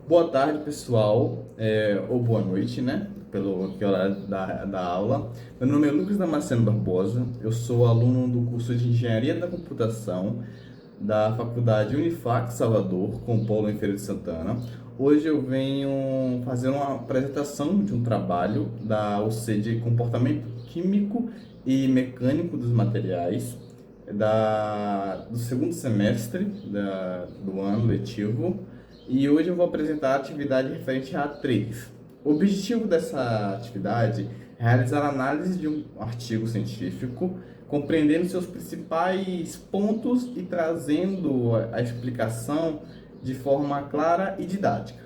Boa tarde, pessoal, ou boa noite, né? Pelo que horário da aula. Meu nome é Lucas Damasceno Barbosa, eu sou aluno do curso de Engenharia da Computação da Faculdade Unifac Salvador, com polo em Feira de Santana. Hoje eu venho fazer uma apresentação de um trabalho da UC de Comportamento Químico e Mecânico dos Materiais, do segundo semestre do ano letivo. E hoje eu vou apresentar a atividade referente a A3. O objetivo dessa atividade é realizar a análise de um artigo científico, compreendendo seus principais pontos e trazendo a explicação de forma clara e didática.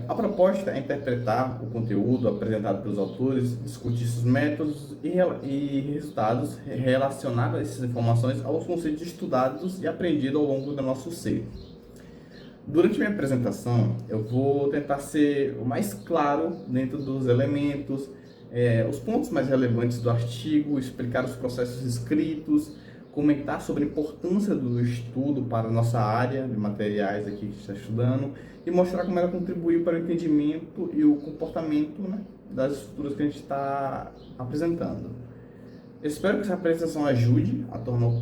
A proposta é interpretar o conteúdo apresentado pelos autores, discutir seus métodos e resultados relacionados a essas informações aos conceitos estudados e aprendidos ao longo do nosso ser. Durante minha apresentação, eu vou tentar ser o mais claro dentro dos elementos, os pontos mais relevantes do artigo, explicar os processos escritos, comentar sobre a importância do estudo para a nossa área de materiais aqui que está estudando e mostrar como ela contribuiu para o entendimento e o comportamento, né, das estruturas que a gente está apresentando. Eu espero que essa apresentação ajude a tornar um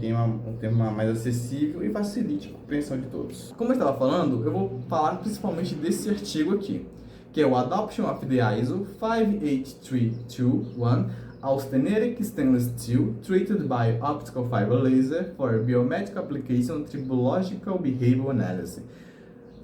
tema mais acessível e facilite a compreensão de todos. Como eu estava falando, eu vou falar principalmente desse artigo aqui, que é o Adoption of the ISO 58321 Austenitic Stainless Steel Treated by Optical Fiber Laser for Biomedical Application Tribological Behavioral Analysis.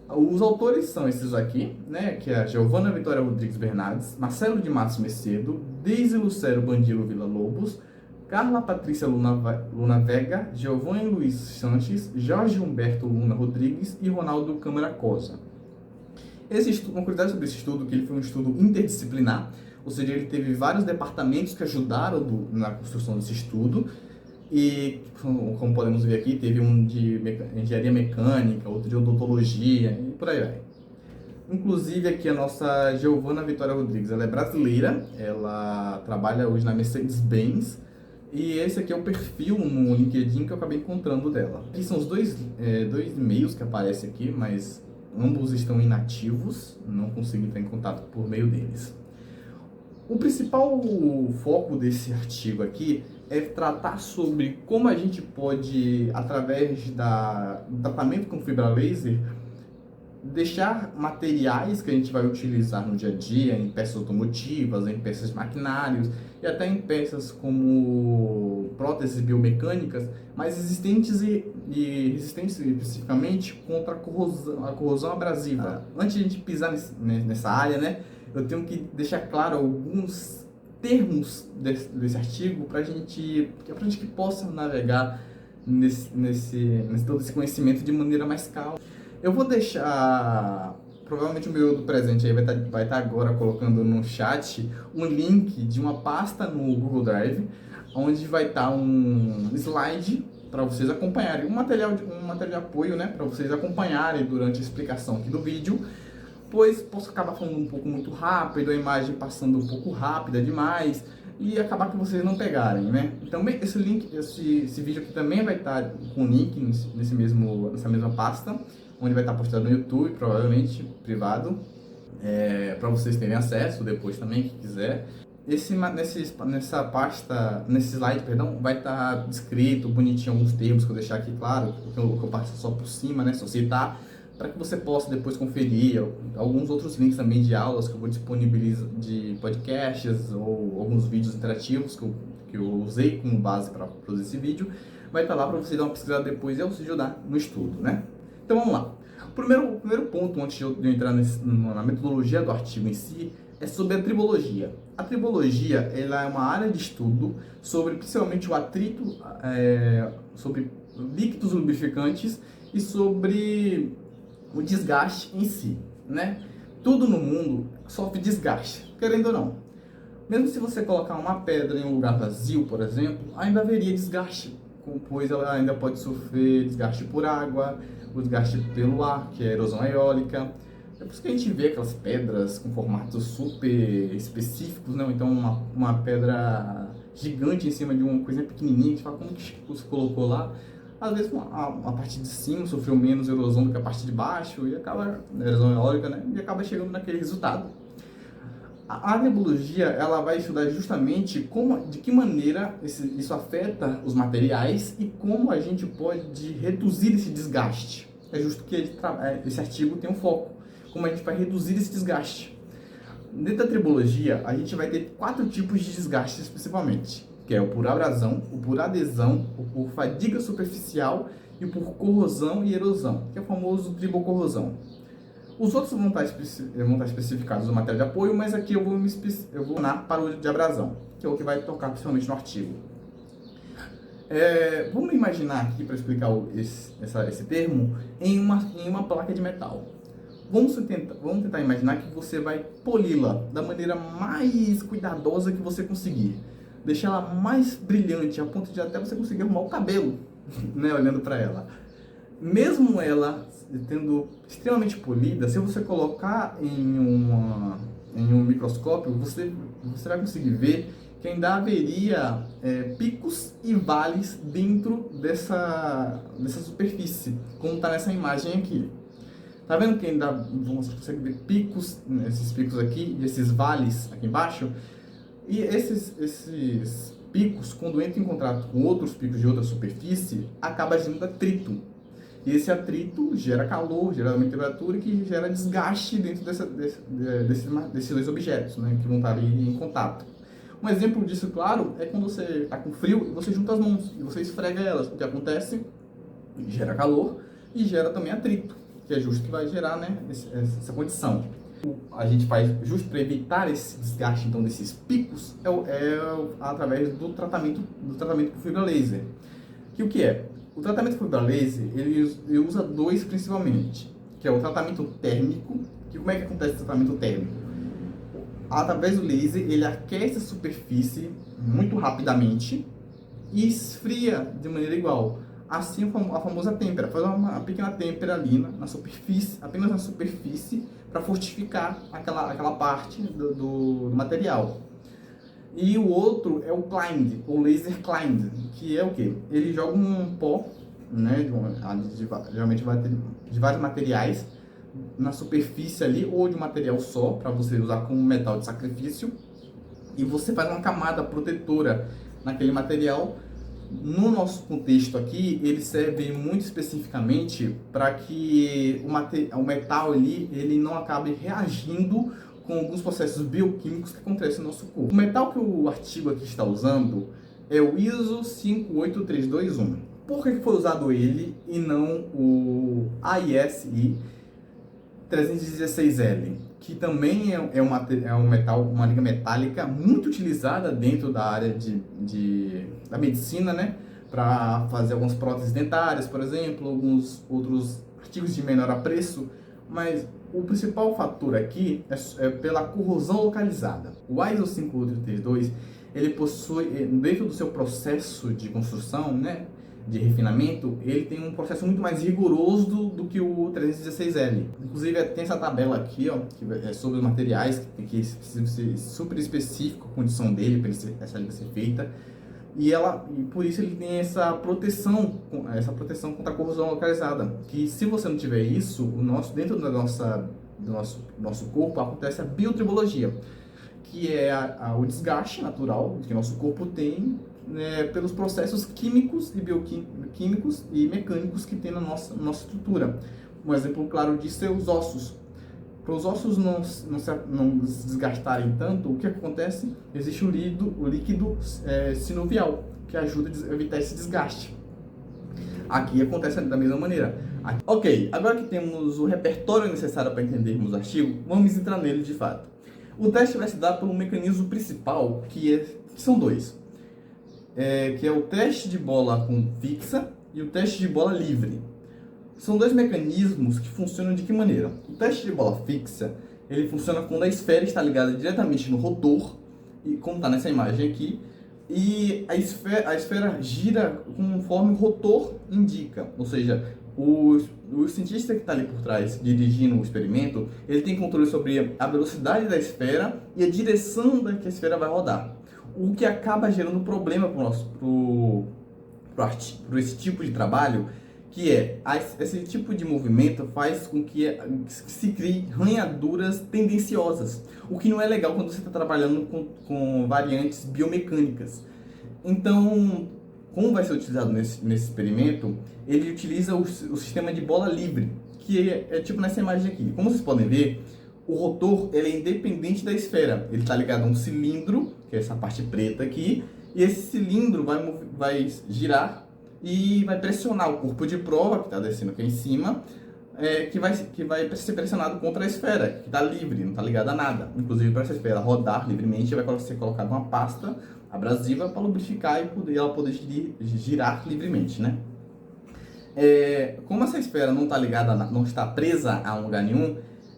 Os autores são esses aqui, né, que é a Giovana Vitória Rodrigues Bernardes, Marcelo de Matos Macedo, Deise Lucero Bandilo Villa-Lobos, Carla Patrícia Luna Vega, Giovanni Luiz Sanches, Jorge Humberto Luna Rodrigues e Ronaldo Câmara Cosa. Uma curiosidade sobre esse estudo, que ele foi um estudo interdisciplinar, ou seja, ele teve vários departamentos que ajudaram na construção desse estudo, e como podemos ver aqui, teve um de engenharia mecânica, outro de odontologia, e por aí vai. Inclusive aqui a nossa Giovana Vitória Rodrigues, ela é brasileira, ela trabalha hoje na Mercedes-Benz, e esse aqui é o perfil no LinkedIn que eu acabei encontrando dela. Aqui são os dois e-mails que aparecem aqui, mas ambos estão inativos, não consigo entrar em contato por meio deles. O principal foco desse artigo aqui é tratar sobre como a gente pode, através do tratamento com fibra laser, deixar materiais que a gente vai utilizar no dia a dia, em peças automotivas, em peças de maquinários e até em peças como próteses biomecânicas, mais resistentes e resistentes especificamente contra a corrosão abrasiva. Antes de a gente pisar nessa área, né, eu tenho que deixar claro alguns termos desse artigo para a gente que possa navegar nesse todo esse conhecimento de maneira mais calma. Eu vou deixar, provavelmente o meu do presente aí vai estar agora colocando no chat um link de uma pasta no Google Drive, onde vai estar um slide para vocês acompanharem, um material de apoio, né, para vocês acompanharem durante a explicação aqui do vídeo, pois posso acabar falando um pouco muito rápido, a imagem passando um pouco rápida demais, e acabar que vocês não pegarem, né? Então esse vídeo aqui também vai estar com o link nessa mesma pasta, onde vai estar postado no YouTube, provavelmente privado, para vocês terem acesso depois também, quem quiser. Nessa pasta, nesse slide, perdão, vai estar descrito bonitinho alguns termos que eu deixar aqui claro, que eu passo só por cima, né, só citar, para que você possa depois conferir alguns outros links também de aulas que eu vou disponibilizar, de podcasts ou alguns vídeos interativos que eu usei como base para produzir esse vídeo. Vai estar lá para você dar uma pesquisada depois e eu te ajudar no estudo, né? Então vamos lá. O primeiro ponto, antes de eu entrar na metodologia do artigo em si, é sobre a tribologia. A tribologia, ela é uma área de estudo sobre principalmente o atrito, sobre líquidos lubrificantes e sobre o desgaste em si, né? Tudo no mundo sofre desgaste, querendo ou não. Mesmo se você colocar uma pedra em um lugar vazio, por exemplo, ainda haveria desgaste, pois ela ainda pode sofrer desgaste por água, o desgaste pelo ar, que é a erosão eólica. É por isso que a gente vê aquelas pedras com formatos super específicos, né? Então uma pedra gigante em cima de uma coisinha pequenininha, a gente fala, como que você colocou lá? Às vezes a parte de cima sofreu menos erosão do que a parte de baixo, e acaba, erosão eólica, né? E acaba chegando naquele resultado. A nebulogia, ela vai estudar justamente de que maneira isso afeta os materiais e como a gente pode reduzir esse desgaste. É justo que esse artigo tem um foco, como a gente vai reduzir esse desgaste. Dentro da tribologia, a gente vai ter 4 tipos de desgastes principalmente, que é o por abrasão, o por adesão, o por fadiga superficial e o por corrosão e erosão, que é o famoso tribocorrosão. Os outros vão estar especificados no material de apoio, mas aqui eu vou dar para o de abrasão, que é o que vai tocar principalmente no artigo. Vamos imaginar aqui, para explicar esse termo, em uma placa de metal. Vamos tentar imaginar que você vai poli-la da maneira mais cuidadosa que você conseguir. Deixar ela mais brilhante, a ponto de até você conseguir arrumar o cabelo, né, olhando para ela. Mesmo ela tendo extremamente polida, se você colocar em um microscópio, você vai conseguir ver que ainda haveria picos e vales dentro dessa superfície, como está nessa imagem aqui. Tá vendo que ainda você consegue ver picos, esses picos aqui, e esses vales aqui embaixo? E esses picos, quando entram em contato com outros picos de outra superfície, acaba gerando atrito. E esse atrito gera calor, gera uma temperatura que gera desgaste dentro desses dois objetos, né, que vão estar ali em contato. Um exemplo disso, claro, é quando você está com frio e você junta as mãos e você esfrega elas. O que acontece? Gera calor e gera também atrito, que é justo que vai gerar, né, essa condição. A gente faz justo para evitar esse desgaste então desses picos através do tratamento com fibra laser. Que o que é? O tratamento com fibra laser ele usa 2 principalmente, que é o tratamento térmico. Que como é que acontece o tratamento térmico? Através do laser ele aquece a superfície muito rapidamente e esfria de maneira igual. Assim a famosa têmpera, faz uma pequena têmpera ali na superfície, apenas na superfície, para fortificar aquela parte do material. E o outro é o Klein, ou laser Klein, que é o que? Ele joga um pó, né, geralmente de vários materiais, na superfície ali, ou de um material só, para você usar como metal de sacrifício, e você faz uma camada protetora naquele material. No nosso contexto aqui, ele serve muito especificamente para que o metal ali, ele não acabe reagindo com alguns processos bioquímicos que acontecem no nosso corpo. O metal que o artigo aqui está usando é o ISO 58321. Por que foi usado ele e não o AISI 316L? Que também é um metal, uma liga metálica muito utilizada dentro da área da medicina, né? Para fazer algumas próteses dentárias, por exemplo, alguns outros artigos de menor apreço, mas o principal fator aqui é pela corrosão localizada. O ISO 58332, ele possui, dentro do seu processo de construção, né, de refinamento, ele tem um processo muito mais rigoroso do que o 316L. Inclusive, tem essa tabela aqui, ó, que é sobre os materiais, que precisa ser super específico a condição dele para essa liga ser feita. E por isso ele tem essa proteção contra a corrosão localizada. Que se você não tiver isso, dentro do nosso corpo acontece a biotribologia, que é o desgaste natural que o nosso corpo tem, né, pelos processos químicos e bioquímicos e mecânicos que tem na nossa estrutura. Um exemplo claro disso é os ossos. Para os ossos não se desgastarem tanto, o que acontece? Existe o líquido sinovial, que ajuda a evitar esse desgaste. Aqui acontece da mesma maneira. Ok, agora que temos o repertório necessário para entendermos o artigo, vamos entrar nele de fato. O teste vai se dar por um mecanismo principal, que são 2. Que é o teste de bola fixa e o teste de bola livre. São 2 mecanismos que funcionam de que maneira? O teste de bola fixa, ele funciona quando a esfera está ligada diretamente no rotor, e como está nessa imagem aqui, e a esfera gira conforme o rotor indica, ou seja, o cientista que está ali por trás dirigindo o experimento, ele tem controle sobre a velocidade da esfera e a direção que a esfera vai rodar, o que acaba gerando problema para por esse tipo de trabalho, que é esse tipo de movimento faz com que se crie ranhaduras tendenciosas, o que não é legal quando você está trabalhando com variantes biomecânicas. Então, como vai ser utilizado nesse experimento, ele utiliza o sistema de bola livre, que é tipo nessa imagem aqui. Como vocês podem ver, o rotor ele é independente da esfera. Ele está ligado a um cilindro, que é essa parte preta aqui, e esse cilindro vai girar e vai pressionar o corpo de prova, que está descendo aqui em cima, que vai ser pressionado contra a esfera, que está livre, não está ligada a nada. Inclusive, para essa esfera rodar livremente, vai ser colocada uma pasta abrasiva para lubrificar e ela poder girar livremente, né? Como essa esfera não está ligada, não está presa a um lugar nenhum,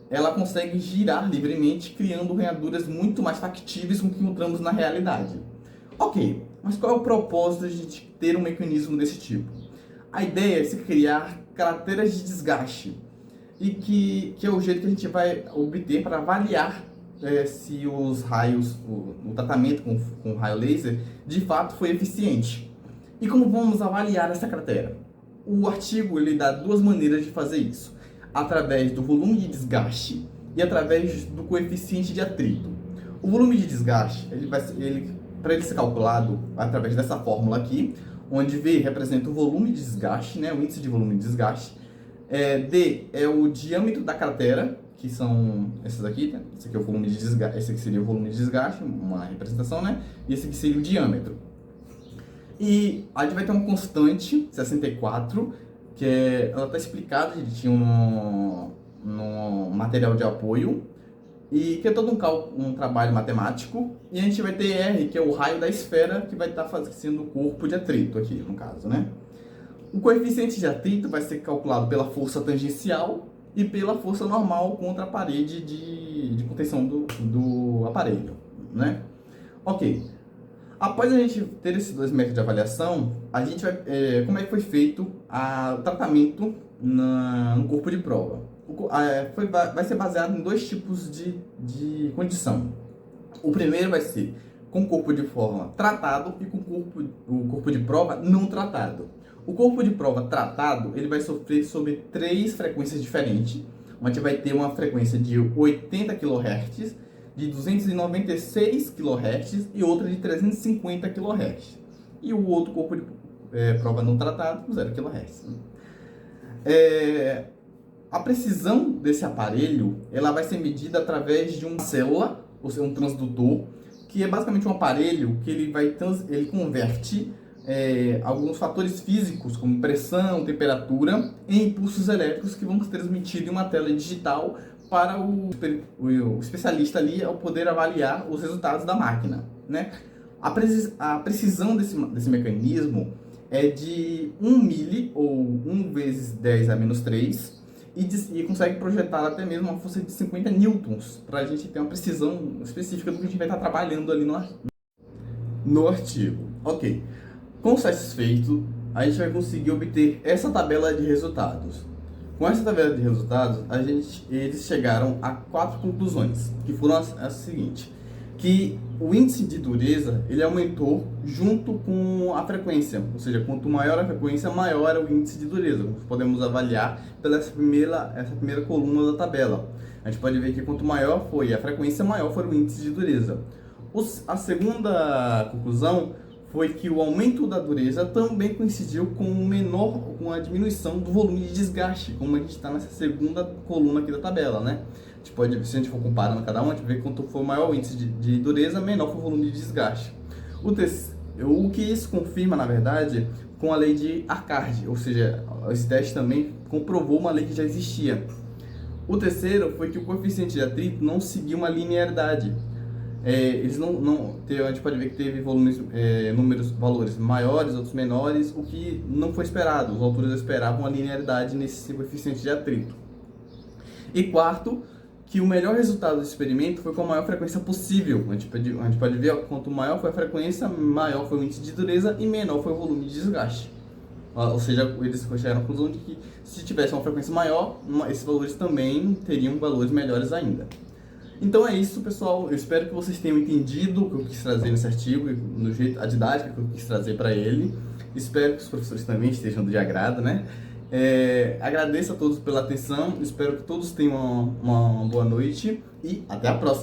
ela consegue girar livremente, criando ranhaduras muito mais factíveis com o que encontramos na realidade. Ok, mas qual é o propósito de a gente ter um mecanismo desse tipo? A ideia é se criar crateras de desgaste, e que é o jeito que a gente vai obter para avaliar se os raios, o tratamento com raio laser, de fato foi eficiente. E como vamos avaliar essa cratera? O artigo ele dá duas maneiras de fazer isso: através do volume de desgaste e através do coeficiente de atrito. O volume de desgaste, para ele ser calculado através dessa fórmula aqui, onde V representa o volume de desgaste, né, o índice de volume de desgaste, D é o diâmetro da cratera, que são esses aqui, né? Esse aqui é o volume de desgaste, esse aqui seria o volume de desgaste, uma representação, né? E esse aqui seria o diâmetro. E a gente vai ter uma constante, 64, que ela está explicada direitinho no material de apoio, e que é todo um trabalho matemático. E a gente vai ter R, que é o raio da esfera, que vai estar fazendo o corpo de atrito aqui, no caso, né? O coeficiente de atrito vai ser calculado pela força tangencial e pela força normal contra a parede de contenção do aparelho, né? Ok. Após a gente ter esses dois métodos de avaliação, a gente vai como é que foi feito o tratamento no corpo de prova. Vai ser baseado em dois tipos de condição. O primeiro vai ser com corpo de forma tratado e com o corpo de prova não tratado. O corpo de prova tratado, ele vai sofrer sobre 3 frequências diferentes. A gente vai ter uma frequência de 80 kHz, de 296 kHz e outra de 350 kHz. E o outro corpo de prova não tratado, 0 kHz. A precisão desse aparelho, ela vai ser medida através de uma célula, ou seja, um transdutor, que é basicamente um aparelho que ele converte alguns fatores físicos, como pressão, temperatura, em impulsos elétricos que vão ser transmitidos em uma tela digital para o especialista ali ao poder avaliar os resultados da máquina, né? A precisão desse mecanismo é de 1 mili, ou 1 vezes 10 a menos 3, e consegue projetar até mesmo uma força de 50 newtons, para a gente ter uma precisão específica do que a gente vai estar trabalhando ali no artigo. Ok. Com satisfeito, a gente vai conseguir obter essa tabela de resultados. Com essa tabela de resultados, eles chegaram a 4 conclusões, que foram as seguintes: que o índice de dureza ele aumentou junto com a frequência, ou seja, quanto maior a frequência, maior é o índice de dureza. Podemos avaliar pela essa primeira coluna da tabela. A gente pode ver que quanto maior foi a frequência, maior foi o índice de dureza. A segunda conclusão foi que o aumento da dureza também coincidiu com a diminuição do volume de desgaste, como a gente está nessa segunda coluna aqui da tabela, né? Se a gente for comparando cada um, a gente vê que quanto for maior o índice de dureza, menor foi o volume de desgaste. O que isso confirma, na verdade, com a lei de Arcade, ou seja, esse teste também comprovou uma lei que já existia. O terceiro foi que o coeficiente de atrito não seguiu uma linearidade. A gente pode ver que teve valores maiores, outros menores, o que não foi esperado. Os autores esperavam uma linearidade nesse coeficiente de atrito. E quarto, que o melhor resultado do experimento foi com a maior frequência possível. A gente pode ver que quanto maior foi a frequência, maior foi o índice de dureza e menor foi o volume de desgaste. Ou seja, eles chegaram à conclusão de que se tivesse uma frequência maior, esses valores também teriam valores melhores ainda. Então é isso, pessoal. Eu espero que vocês tenham entendido o que eu quis trazer nesse artigo, a didática que eu quis trazer para ele. Espero que os professores também estejam de agrado, né? Agradeço a todos pela atenção, espero que todos tenham uma boa noite e até a próxima.